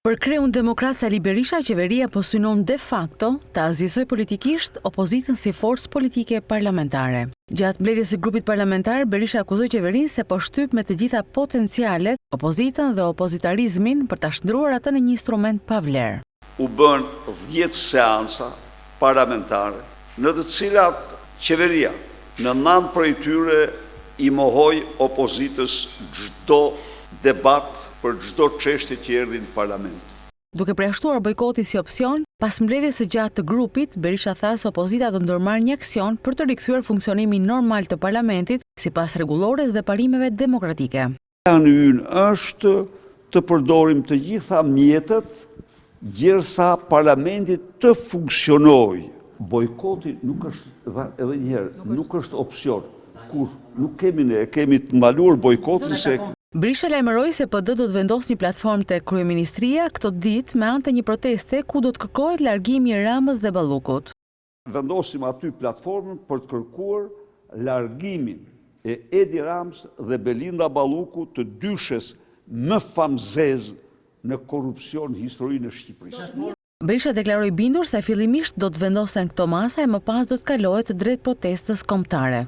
Për kreun demokrat Sali Berisha, qeveria po synon de facto të azisoj politikisht opozitën si forcë politike parlamentare. Gjatë mbledhjes së grupit parlamentar, Berisha akuzoi qeverinë se po shtyp me të gjitha potencialet opozitën dhe opozitarizmin për ta shndruar atë në një instrument pa vlerë. U bën 10 seanca parlamentare, në të cilat qeveria në 9 prej tyre i mohoi opozitës çdo debat për çdo çështje që erdhi në parlament. Duke përjashtuar bojkotin si opsion, pas mbledhjes së gjatë të grupit, Berisha tha se opozita do ndërmarrë një aksion për të rikthyer funksionimin normal të parlamentit sipas rregullores dhe parimeve demokratike. Plani ynë është të përdorim të gjitha mjetet derisa parlamenti të funksionojë. Bojkoti nuk është, edhe një herë, nuk është opsion. Kur nuk kemi ne, kemi të mbaluar bojkotin se Berisha lajmëroi se PD do të vendosë një platformë te kryeministria këto ditë me anë të një proteste ku do të kërkohet largimi i Ramës dhe Ballukut. Vendosim aty platformën për të kërkuar largimin e Edi Ramës dhe Belinda Balluku, të dyshes më famzez në korrupsion në historinë e Shqipërisë. Berisha deklaroi bindur se fillimisht do të vendosen këto masa e më pas do të kalohet drejt protestës kombëtare.